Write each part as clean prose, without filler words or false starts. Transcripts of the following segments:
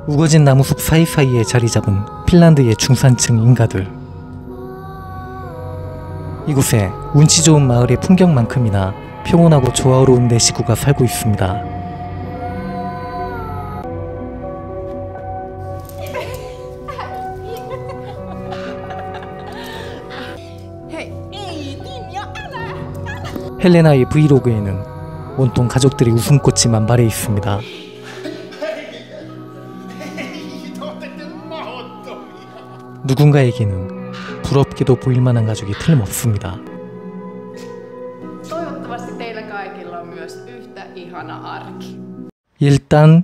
우거진 나무숲 사이사이에 자리 잡은 핀란드의 중산층 인가들. 이곳에 운치 좋은 마을의 풍경만큼이나 평온하고 조화로운 내시구가 살고 있습니다. 헬레나의 브이로그에는 온통 가족들의 웃음꽃이 만발해 있습니다. 누군가에게는 부럽게도 보일만한 가족이 틀림없습니다. 일단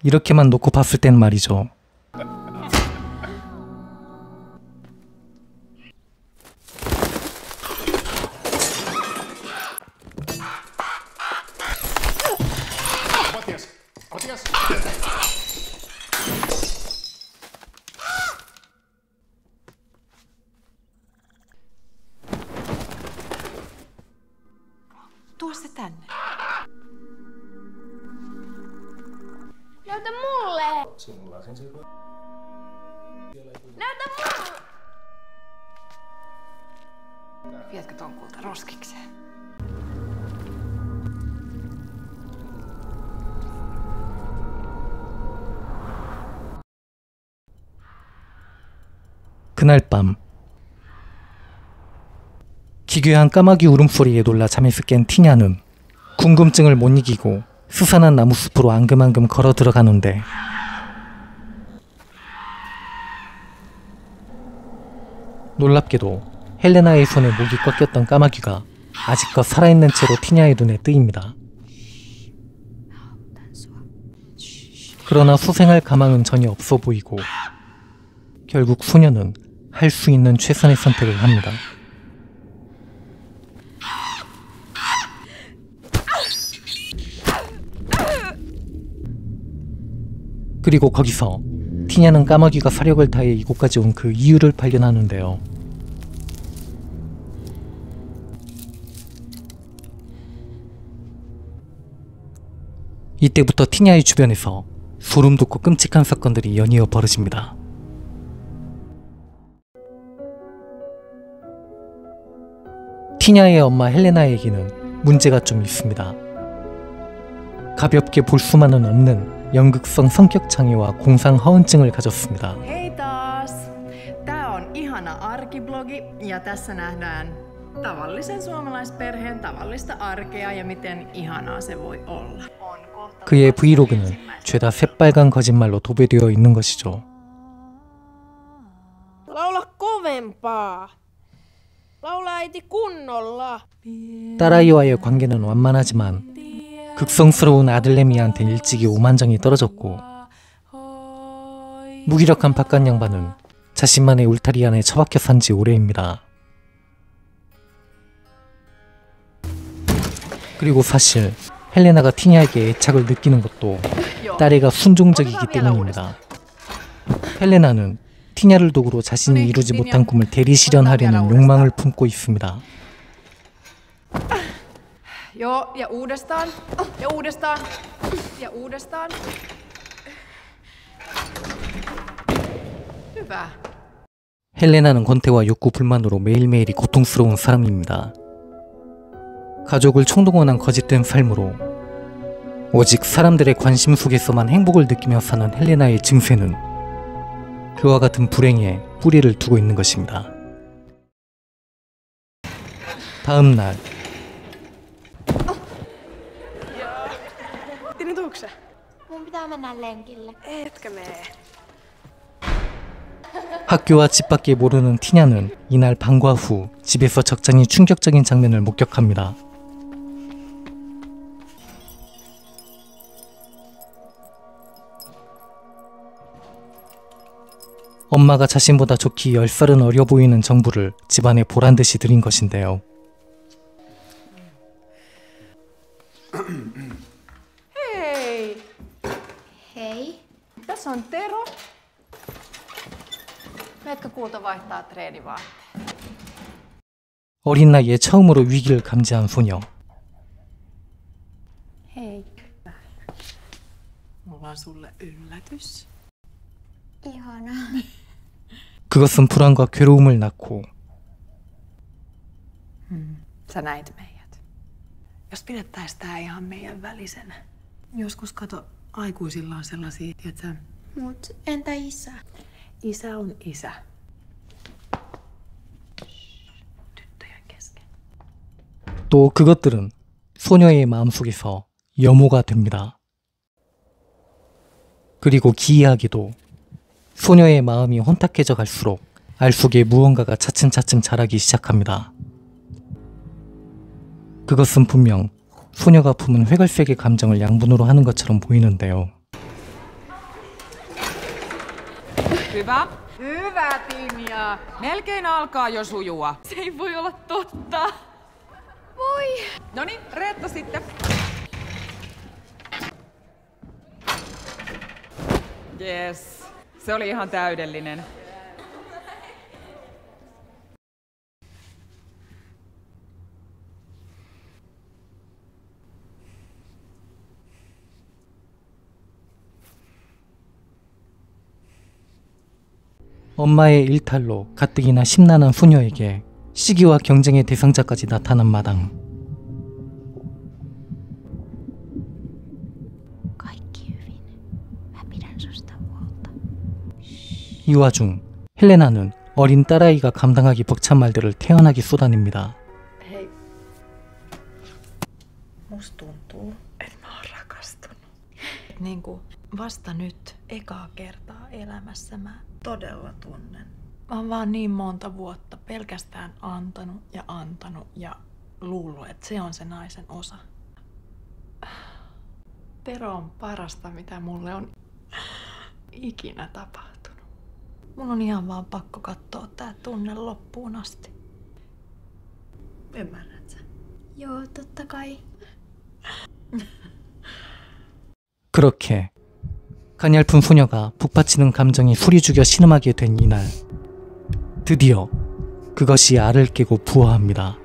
이렇게만 놓고 봤을 땐 말이죠. Tuo se tänne. Näytä mulle! Näytä mulle! Vietkö ton kulta roskikseen? 그날 밤 기괴한 까마귀 울음소리에 놀라 잠에서 깬 티냐는 궁금증을 못 이기고 스산한 나무숲으로 앙금앙금 걸어 들어가는데 놀랍게도 헬레나의 손에 목이 꺾였던 까마귀가 아직껏 살아있는 채로 티냐의 눈에 뜨입니다. 그러나 수생할 가망은 전혀 없어 보이고 결국 소녀는 할 수 있는 최선의 선택을 합니다. 그리고 거기서 티냐는 까마귀가 사력을 다해 이곳까지 온 그 이유를 발견하는데요. 이때부터 티냐의 주변에서 소름 돋고 끔찍한 사건들이 연이어 벌어집니다. 티냐의 엄마 헬레나에게는 문제가 좀 있습니다. 가볍게 볼 수만은 없는 연극성 성격 장애와 공상 허언증을 가졌습니다. Hei taas! Tää on ihana arkiblogi ja tässä nähdään tavallisen suomalaisperheen tavallista arkea ja miten ihanaa se voi olla. 그의 브이로그는 죄다 새빨간 거짓말로 도배되어 있는 것이죠. Laula kovempaa. Laula äiti kunnolla. 딸아이와의 관계는 완만하지만 극성스러운 아들내미한테 일찍이 오만정이 떨어졌고 무기력한 바깥 양반은 자신만의 울타리 안에 처박혀 산 지 오래입니다. 그리고 사실 헬레나가 티냐에게 애착을 느끼는 것도 딸애가 순종적이기 때문입니다. 헬레나는 티냐를 도구로 자신이 이루지 못한 꿈을 대리실현하려는 욕망을 품고 있습니다. Joo, ja uudestaan, ja uudestaan, ja uudestaan. Hyvä. 헬레나는 권태와 욕구 불만으로 매일매일이 고통스러운 사람입니다. 가족을 총동원한 거짓된 삶으로 오직 사람들의 관심 속에서만 행복을 느끼며 사는 헬레나의 증세는 그와 같은 불행에 뿌리를 두고 있는 것입니다. 다음 날 Tinituuksä? Mun pitää mennä lenkille. Etkö mene? 학교와 집 밖에 모르는 티냐는 이날 방과 후 집에서 적잖이 충격적인 장면을 목격합니다. 엄마가 자신보다 좋기 10살은 어려 보이는 정부를 집안에 보란듯이 들인 것인데요. Hei! Hei. Tässä on Tero. Meetkö kulta vaihtaa treenivaatteet? 어린 나이에 처음으로 위기를 감지한 소녀. Hei. Mulla on sulle yllätys. 이하나. 그것은 불안과 괴로움을 낳고 Sä näit meidät. Jos pidettäis tää ihan meidän välisenä. Joskus kato, aikuisilla on sellaisia, tietsä, Mut entä isä? isä on isä. tyttöjen kesken. 또 그것들은 소녀의 마음속에서 염호가 됩니다. 그리고 기이하게도 소녀의 마음이 혼탁해져 갈수록 알 속에 무언가가 차츰차츰 자라기 시작합니다. 그것은 분명 소녀가 품은 회갈색의 감정을 양분으로 하는 것처럼 보이는데요. Hyvä. Hyvä, Tinja. Melkein alkaa jo sujua. Se ei voi olla totta. Voi. Noniin, Reetta sitten. Yes. Se oli ihan täydellinen. 엄마의 일탈로 가뜩이나 심란한 소녀에게 시기와 경쟁의 대상자까지 나타난 마당. Kaikki hyvin. Mä pidän susta huolta. 이 와중 헬레나는 어린 딸아이가 감당하기 벅찬 말들을 태연하게 쏟아냅니다. Hei. Musta tuntuu, että mä oon rakastunut. Niinku vasta nyt, ekaa kertaa elämässä mä todella tunnen. Mä oon vaan niin monta vuotta pelkästään antanut ja luullut, että se on se naisen osa. Tero on parasta, mitä mulle on ikinä tapahtunut. Mun on ihan vaan pakko katsoa tää tunne loppuun asti. Ymmärrät sä? Joo, totta kai. 그렇게 가냘픈 소녀가 북받치는 감정이 소리 죽여 신음하게 된 이날, 드디어 그것이 알을 깨고 부화합니다.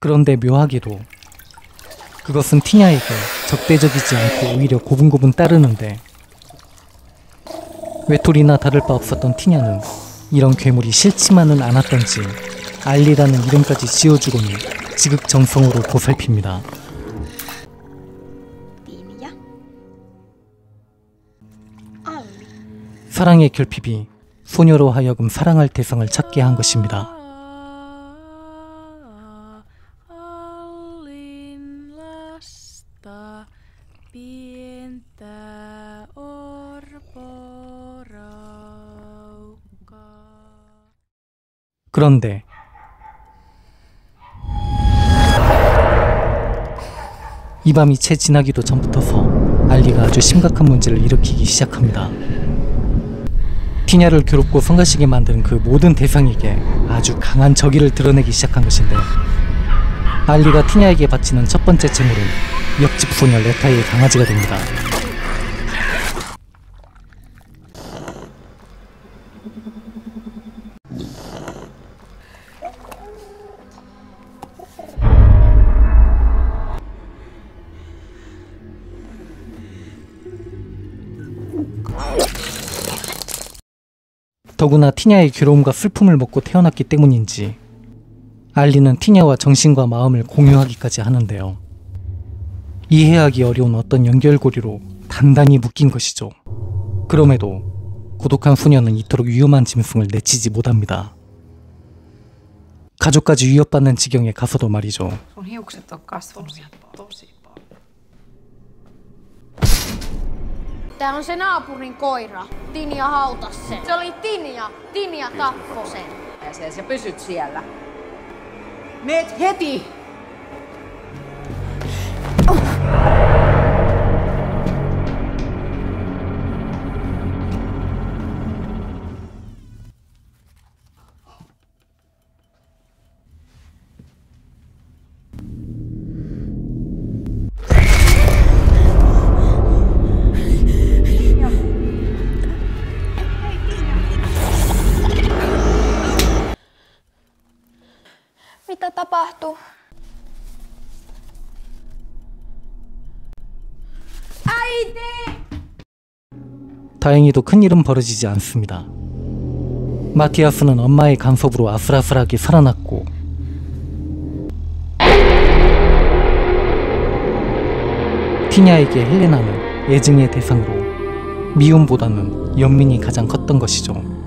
그런데 묘하게도 그것은 티냐에게 적대적이지 않고 오히려 고분고분 따르는데, 외톨이나 다를 바 없었던 티냐는 이런 괴물이 싫지만은 않았던지 알리라는 이름까지 지어주고는 지극정성으로 보살핍니다. Tinja. Alli. 사랑의 결핍이 소녀로 하여금 사랑할 대상을 찾게 한 것입니다. Allin lasta, pientä orporaukkaa. 그런데 이 밤이 채 지나기도 전부터서 알리가 아주 심각한 문제를 일으키기 시작합니다. 티냐를 괴롭고 성가시게 만드는 그 모든 대상에게 아주 강한 적의를 드러내기 시작한 것인데, 알리가 티냐에게 바치는 첫 번째 재물은 옆집 소녀 레타의 강아지가 됩니다. 더구나 티냐의 괴로움과 슬픔을 먹고 태어났기 때문인지 알리는 티냐와 정신과 마음을 공유하기까지 하는데요. 이해하기 어려운 어떤 연결고리로 단단히 묶인 것이죠. 그럼에도 고독한 소녀는 이토록 위험한 짐승을 내치지 못합니다. 가족까지 위협받는 지경에 가서도 말이죠. Sun hiukset on kasvanut tosi paljon. Tää on se naapurin koira. Tinja hautas sen. Se oli Tinja. Tinja tappoi sen. Ja pysyt siellä. Meet heti! Mitä tapahtuu? äiti! 다행히도 큰일은 벌어지지 않습니다. 마티아스는 엄마의 간섭으로 아슬아슬하게 살아났고 티냐에게 헬레나는 애증의 대상으로 미움보다는 연민이 가장 컸던 것이죠.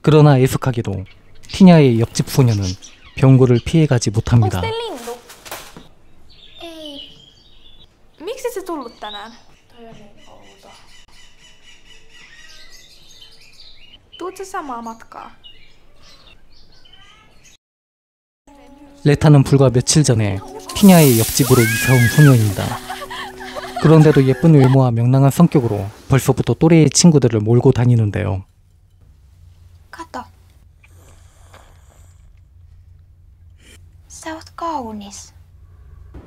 그러나 애석하게도 티냐의 옆집 소녀는 병고를 피해가지 못합니다. lintu? Ei. Miksi se tullut tänään? Toi on niin outo. Tuut sä samaa matkaa? 레타는 불과 며칠 전에 티냐의 옆집으로 이사온 소녀입니다. 그런데도 예쁜 외모와 명랑한 성격으로 벌써부터 또래의 친구들을 몰고 다니는데요. Kato. Sä oot kaunis.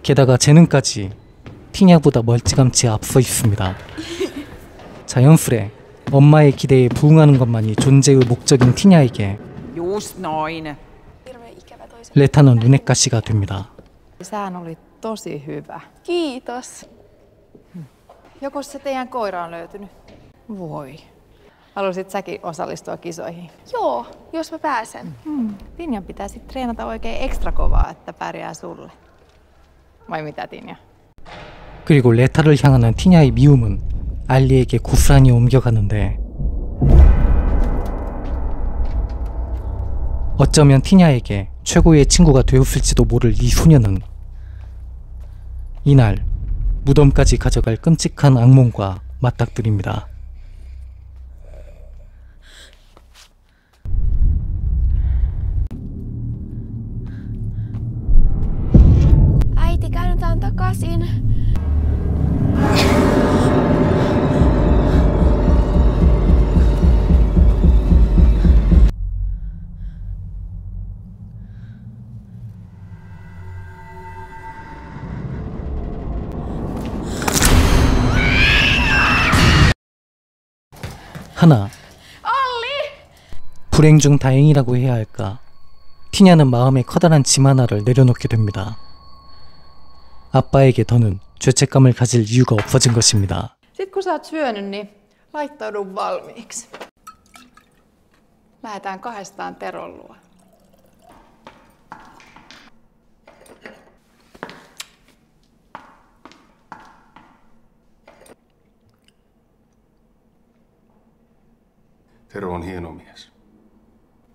게다가 재능까지 티냐보다 멀찌감치 앞서 있습니다. 자연스레 엄마의 기대에 부응하는 것만이 존재의 목적인 티냐에게 Just noin. 레타는 눈엣 가시가 됩니다. Sähän oli tosi hyvä. Kiitos. Joko se teidän koira on löytynyt? Voi. Haluaisit säkin osallistua kisoihin? Joo, jos mä pääsen. Tinjan pitäisi treenata oikein ekstra kovaa, että pärjää sulle. Vai mitä, Tinja? 그리고 레타를 향하는 티냐의 미움은 알리에게 고스란히 옮겨가는데 어쩌면 티냐에게 최고의 친구가 되었을지도 모를 이 소녀는 이날 무덤까지 가져갈 끔찍한 악몽과 맞닥뜨립니다. Äiti, käännytään takaisin. 하나, 불행 중 다행이라고 해야 할까? 티냐는 마음에 커다란 짐 하나를 내려놓게 됩니다. 아빠에게 더는 죄책감을 가질 이유가 없어진 것입니다. Sitten kun sä oot syönyt, niin laittaudu valmiiksi. Lähdetään kahdestaan Teron luo. Tero on hieno mies.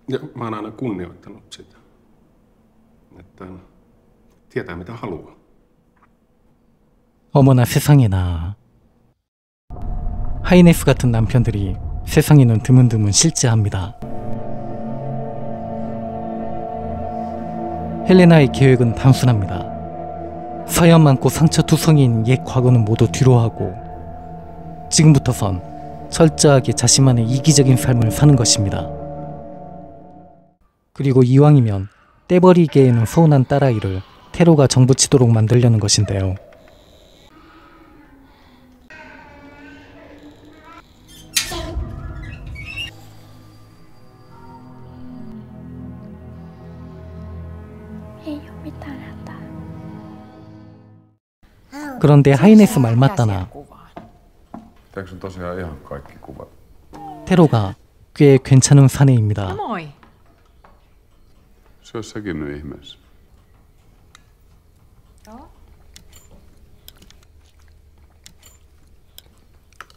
Ja mä oon aina kunnioittanut sitä. Että tietää mitä haluaa. 어머나 세상에나. 하이네스 같은 남편들이 세상에는 드문드문 실제합니다. 헬레나의 계획은 단순합니다. 사연 많고 상처투성이인 옛 과거는 모두 뒤로하고 지금부터선 철저하게 자신만의 이기적인 삶을 사는 것입니다. 그리고 이왕이면 떼버리기에는 서운한 딸아이를 테로가 정부치도록 만들려는 것인데요. Ei oo mitään hätää. 그런데 하이네스 말 맞다나 Pitääkö sun tosiaan ihan kaikki kuvat? 테로가 꽤 괜찮은 사내입니다. Moi. Se olisi sekin nyt ihmeessä. Joo.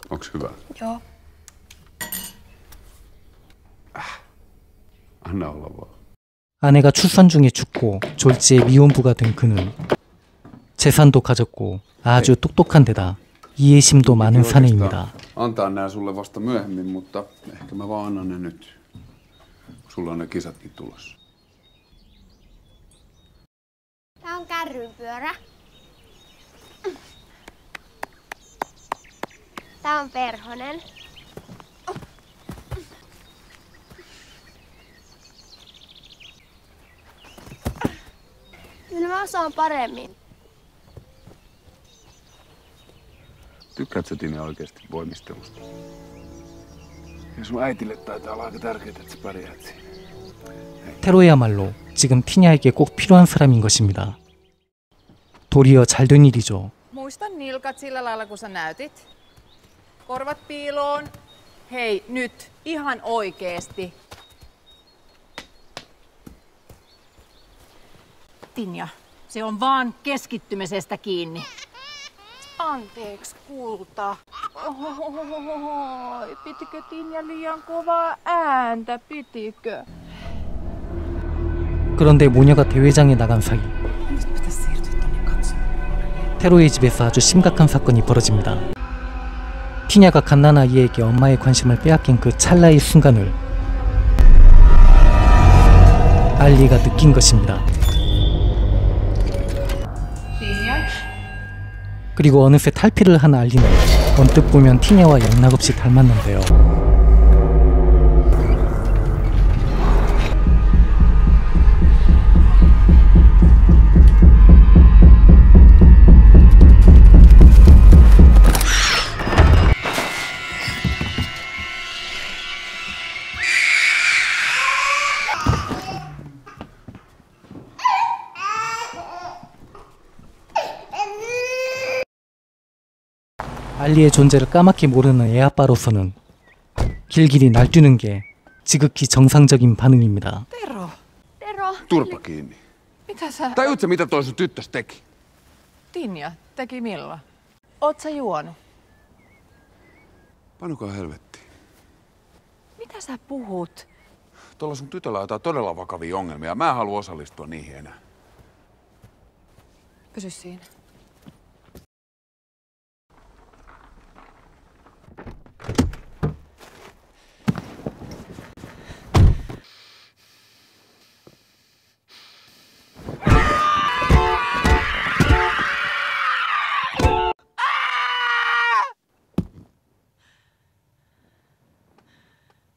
Onks hyvä? Joo. Anna olla vaan. 아내가 출산 중에 죽고 졸지에 미혼부가 된 그는 재산도 가졌고 아주 똑똑한 데다 이해심도 많은 사내입니다. Antaa nää sulle vasta myöhemmin, mutta ehkä mä vaan annan ne nyt. Sulla on ne kisatkin tulossa. Tää on kärrynpyörä. Tää on perhonen. Kyllä mä osaan paremmin. Tykkäätkö Tinia oikeasti voimistelusta? Ja sun äitille taitaa olla aika tärkeää, että sä pärjäät siinä. 테로야말로 지금 티냐에게 꼭 필요한 사람인 것입니다. 도리어 잘된 일이죠. Muista nilkat sillä lailla, kun sä näytit. Korvat piiloon. Hei, nyt. Ihan oikeesti. Tinja, se on vaan keskittymisestä kiinni. Anteeksi, kulta. Oi, pitikö Tinja liian kovaa ääntä, pitikö? 그런데 모녀가 대회장에 나간 사이 테로의 집에서 아주 심각한 사건이 벌어집니다. 티냐가 갓난아이에게 엄마의 관심을 빼앗긴 그 찰나의 순간을 알리가 느낀 것입니다. 그리고 어느새 탈피를 한 알리는 언뜻 보면 티냐와 영락없이 닮았는데요. 알리의 존재를 까맣게 모르는 애아빠로서는 길길이 날뛰는 게 지극히 정상적인 반응입니다. Tero, Turpa kiinni. mitä sä... Tajuutko mitä toi sun tyttös teki? Tinja teki milloin? Oot sä juonut? Panukaa helvettiin. Mitä sä puhut? Tuolla sun tytöllä on jotain todella vakavia ongelmia. Mä en halua osallistua niihin enää. Pysy siinä.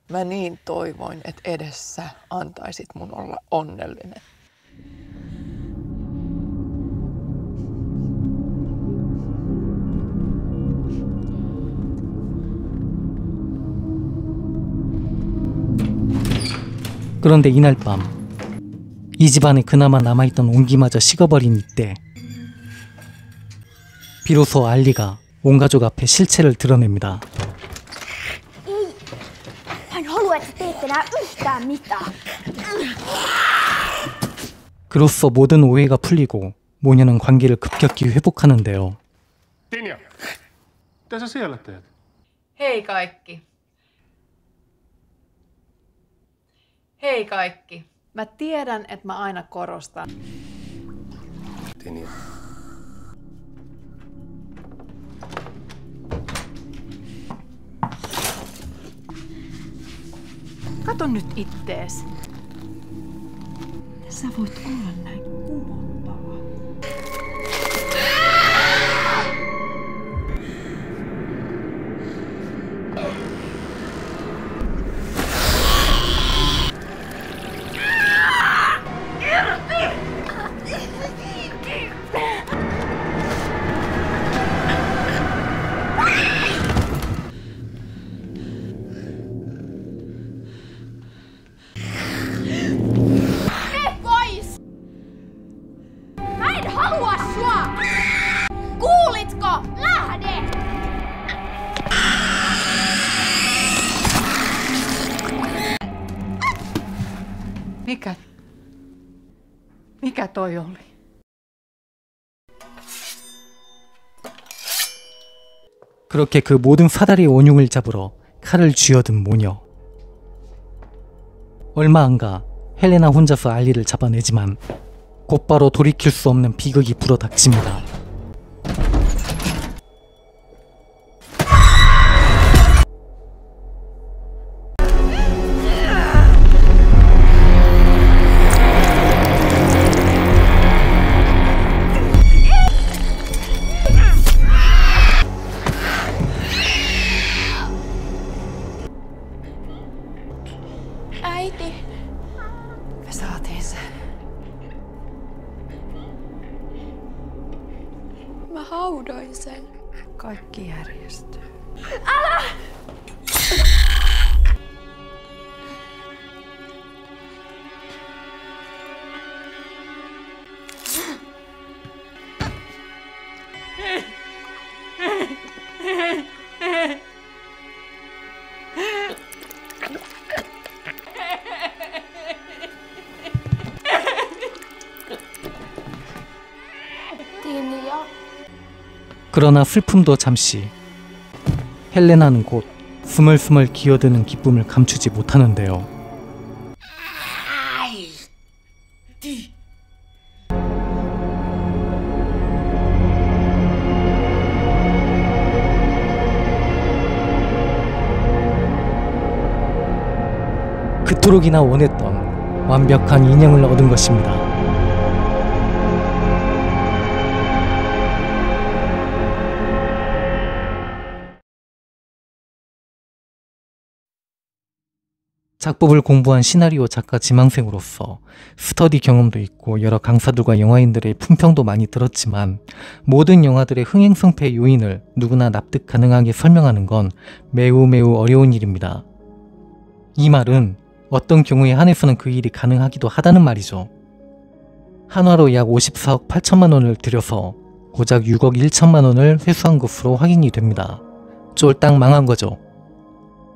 Mä niin toivoin, että edes sä antaisit mun olla onnellinen. 그런데 이날 밤, 이 집안에 그나마 남아있던 온기마저 식어버린 이때 비로소 알리가 온 가족 앞에 실체를 드러냅니다. Hän haluaa, että teette enää yhtään mitään. 그로써 모든 오해가 풀리고 모녀는 관계를 급격히 회복하는데요. Tinja, mitä sä siellä teet? Hei kaikki. Hei kaikki. Mä tiedän, että mä aina korostan. Tinja. Kato nyt ittees. Sä voit olla näin kuvottava. Kuulitko? Lähde! Mikä toi oli? 그렇게 그 모든 사다리의 원흉을 잡으러 칼을 쥐어든 모녀. 얼마 안가 헬레나 혼자서 알리를 잡아내지만 곧바로 돌이킬 수 없는 비극이 불어닥칩니다. Kaikki järjestyy. Tinja. 그러나 슬픔도 잠시. 헬레나는 곧 스멀스멀 기어드는 기쁨을 감추지 못하는데요. 그토록이나 원했던 완벽한 인형을 얻은 것입니다. 작법을 공부한 시나리오 작가 지망생으로서 스터디 경험도 있고 여러 강사들과 영화인들의 품평도 많이 들었지만 모든 영화들의 흥행성패 요인을 누구나 납득 가능하게 설명하는 건 매우 어려운 일입니다. 이 말은 어떤 경우에 한해서는 그 일이 가능하기도 하다는 말이죠. 한화로 약 54억 8천만 원을 들여서 고작 6억 1천만 원을 회수한 것으로 확인이 됩니다. 쫄딱 망한 거죠.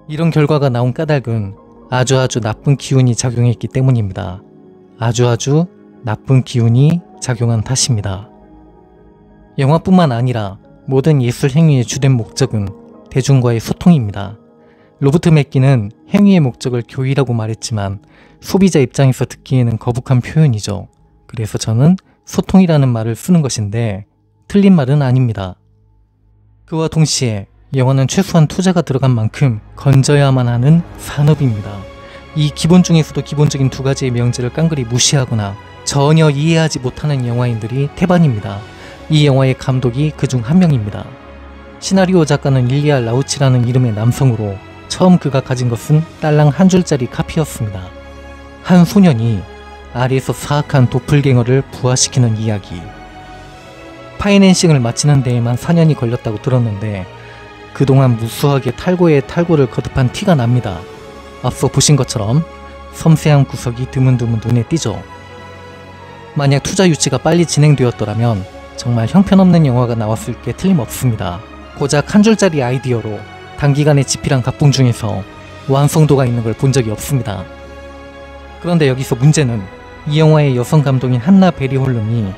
이런 결과가 나온 까닭은 아주 나쁜 기운이 작용했기 때문입니다. 아주 나쁜 기운이 작용한 탓입니다. 영화뿐만 아니라 모든 예술 행위의 주된 목적은 대중과의 소통입니다. 로버트 맥기는 행위의 목적을 교의라고 말했지만 소비자 입장에서 듣기에는 거북한 표현이죠. 그래서 저는 소통이라는 말을 쓰는 것인데 틀린 말은 아닙니다. 그와 동시에 영화는 최소한 투자가 들어간 만큼 건져야만 하는 산업입니다. 이 기본 중에서도 기본적인 두 가지의 명제를 깡그리 무시하거나 전혀 이해하지 못하는 영화인들이 태반입니다. 이 영화의 감독이 그중 한 명입니다. 시나리오 작가는 일리아 라우치라는 이름의 남성으로 처음 그가 가진 것은 딸랑 한 줄짜리 카피였습니다. 한 소년이 아리에서 사악한 도플갱어를 부화시키는 이야기. 파이낸싱을 마치는 데에만 4년이 걸렸다고 들었는데 그동안 무수하게 탈고에 탈고를 거듭한 티가 납니다. 앞서 보신 것처럼 섬세한 구석이 드문드문 눈에 띄죠. 만약 투자 유치가 빨리 진행되었더라면 정말 형편없는 영화가 나왔을 게 틀림없습니다. 고작 한 줄짜리 아이디어로 단기간에 집필한 각본 중에서 완성도가 있는 걸 본 적이 없습니다. 그런데 여기서 문제는 이 영화의 여성 감독인 한나 베리 홀름이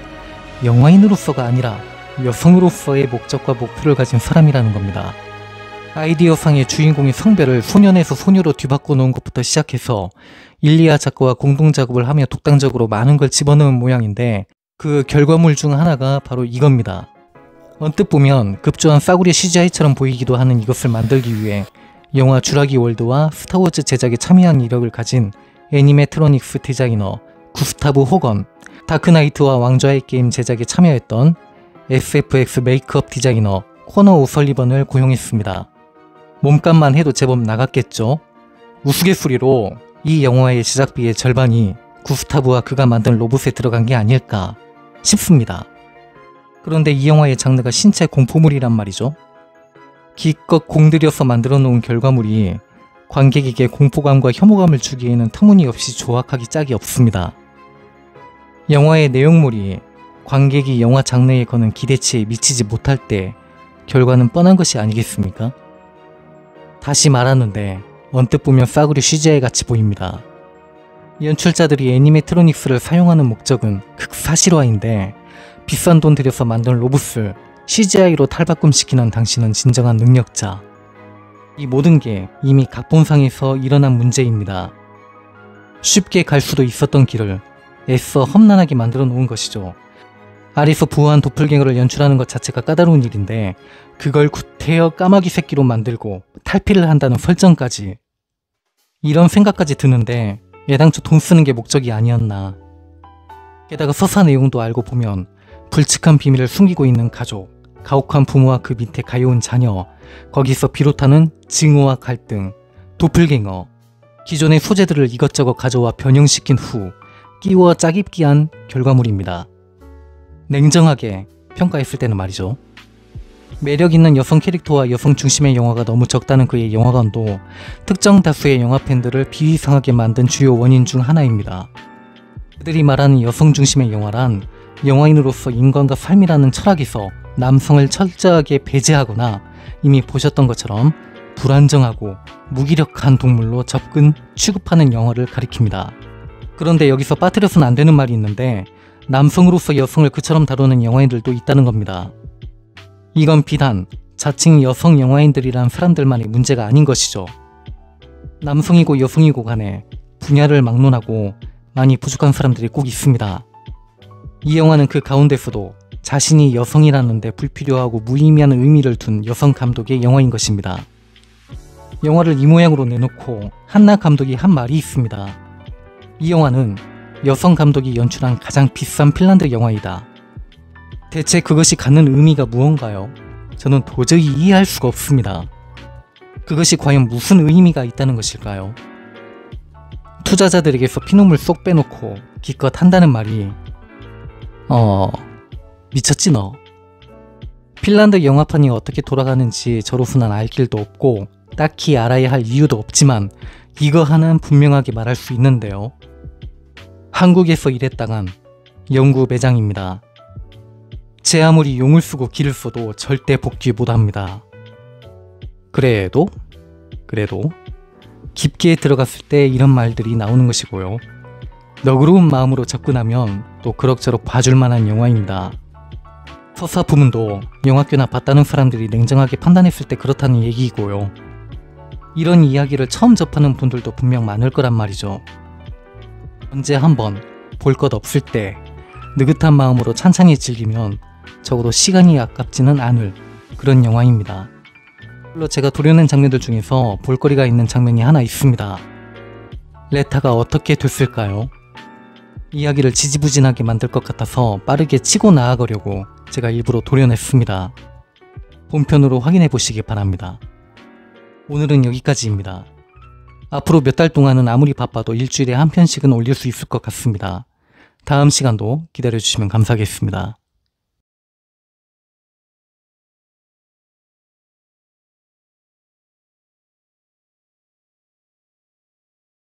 영화인으로서가 아니라 여성으로서의 목적과 목표를 가진 사람이라는 겁니다. 아이디어상의 주인공의 성별을 소년에서 소녀로 뒤바꿔 놓은 것부터 시작해서 일리아 작가와 공동작업을 하며 독단적으로 많은 걸 집어넣은 모양인데 그 결과물 중 하나가 바로 이겁니다. 언뜻 보면 급조한 싸구려 CGI처럼 보이기도 하는 이것을 만들기 위해 영화 쥬라기 월드와 스타워즈 제작에 참여한 이력을 가진 애니메트로닉스 디자이너 구스타브 호건, 다크나이트와 왕좌의 게임 제작에 참여했던 SFX 메이크업 디자이너 코너 오설리번을 고용했습니다. 몸값만 해도 제법 나갔겠죠. 우스갯소리로 이 영화의 제작비의 절반이 구스타브와 그가 만든 로봇에 들어간 게 아닐까 싶습니다. 그런데 이 영화의 장르가 신체 공포물이란 말이죠. 기껏 공들여서 만들어 놓은 결과물이 관객에게 공포감과 혐오감을 주기에는 터무니없이 조악하기 짝이 없습니다. 영화의 내용물이 관객이 영화 장르에 거는 기대치에 미치지 못할 때 결과는 뻔한 것이 아니겠습니까? 다시 말하는데 언뜻 보면 싸구려 CGI 같이 보입니다. 연출자들이 애니메트로닉스를 사용하는 목적은 극사실화인데 비싼 돈 들여서 만든 로봇을 CGI로 탈바꿈시키는 당신은 진정한 능력자. 이 모든 게 이미 각본상에서 일어난 문제입니다. 쉽게 갈 수도 있었던 길을 애써 험난하게 만들어 놓은 것이죠. 아리에서 부화한 도플갱어를 연출하는 것 자체가 까다로운 일인데 그걸 구태여 까마귀 새끼로 만들고 탈피를 한다는 설정까지. 이런 생각까지 드는데 애당초 돈 쓰는 게 목적이 아니었나. 게다가 서사 내용도 알고 보면 불측한 비밀을 숨기고 있는 가족, 가혹한 부모와 그 밑에 가여운 자녀, 거기서 비롯하는 증오와 갈등, 도플갱어, 기존의 소재들을 이것저것 가져와 변형시킨 후 끼워 짜깁기한 결과물입니다. 냉정하게 평가했을 때는 말이죠. 매력 있는 여성 캐릭터와 여성 중심의 영화가 너무 적다는 그의 영화관도 특정 다수의 영화 팬들을 비위상하게 만든 주요 원인 중 하나입니다. 그들이 말하는 여성 중심의 영화란 영화인으로서 인간과 삶이라는 철학에서 남성을 철저하게 배제하거나 이미 보셨던 것처럼 불안정하고 무기력한 동물로 접근, 취급하는 영화를 가리킵니다. 그런데 여기서 빠뜨려서는 안 되는 말이 있는데 남성으로서 여성을 그처럼 다루는 영화인들도 있다는 겁니다. 이건 비단 자칭 여성 영화인들이란 사람들만의 문제가 아닌 것이죠. 남성이고 여성이고 간에 분야를 막론하고 많이 부족한 사람들이 꼭 있습니다. 이 영화는 그 가운데서도 자신이 여성이라는데 불필요하고 무의미한 의미를 둔 여성 감독의 영화인 것입니다. 영화를 이 모양으로 내놓고 한나 감독이 한 말이 있습니다. 이 영화는 여성 감독이 연출한 가장 비싼 핀란드 영화이다. 대체 그것이 갖는 의미가 무언가요? 저는 도저히 이해할 수가 없습니다. 그것이 과연 무슨 의미가 있다는 것일까요? 투자자들에게서 피눈물 쏙 빼놓고 기껏 한다는 말이 미쳤지 너. 핀란드 영화판이 어떻게 돌아가는지 저로서는 알 길도 없고 딱히 알아야 할 이유도 없지만 이거 하나는 분명하게 말할 수 있는데요. 한국에서 일했다간 영구 매장입니다. 제 아무리 용을 쓰고 기를 써도 절대 복귀 못합니다. 그래도 깊게 들어갔을 때 이런 말들이 나오는 것이고요. 너그러운 마음으로 접근하면 또 그럭저럭 봐줄 만한 영화입니다. 서사 부문도 영화교나 봤다는 사람들이 냉정하게 판단했을 때 그렇다는 얘기이고요. 이런 이야기를 처음 접하는 분들도 분명 많을 거란 말이죠. 언제 한번 볼 것 없을 때 느긋한 마음으로 찬찬히 즐기면 적어도 시간이 아깝지는 않을 그런 영화입니다. 물론 제가 도려낸 장면들 중에서 볼거리가 있는 장면이 하나 있습니다. 레타가 어떻게 됐을까요? 이야기를 지지부진하게 만들 것 같아서 빠르게 치고 나아가려고 제가 일부러 도려냈습니다. 본편으로 확인해 보시기 바랍니다. 오늘은 여기까지입니다. 앞으로 몇 달 동안은 아무리 바빠도 일주일에 한 편씩은 올릴 수 있을 것 같습니다. 다음 시간도 기다려주시면 감사하겠습니다.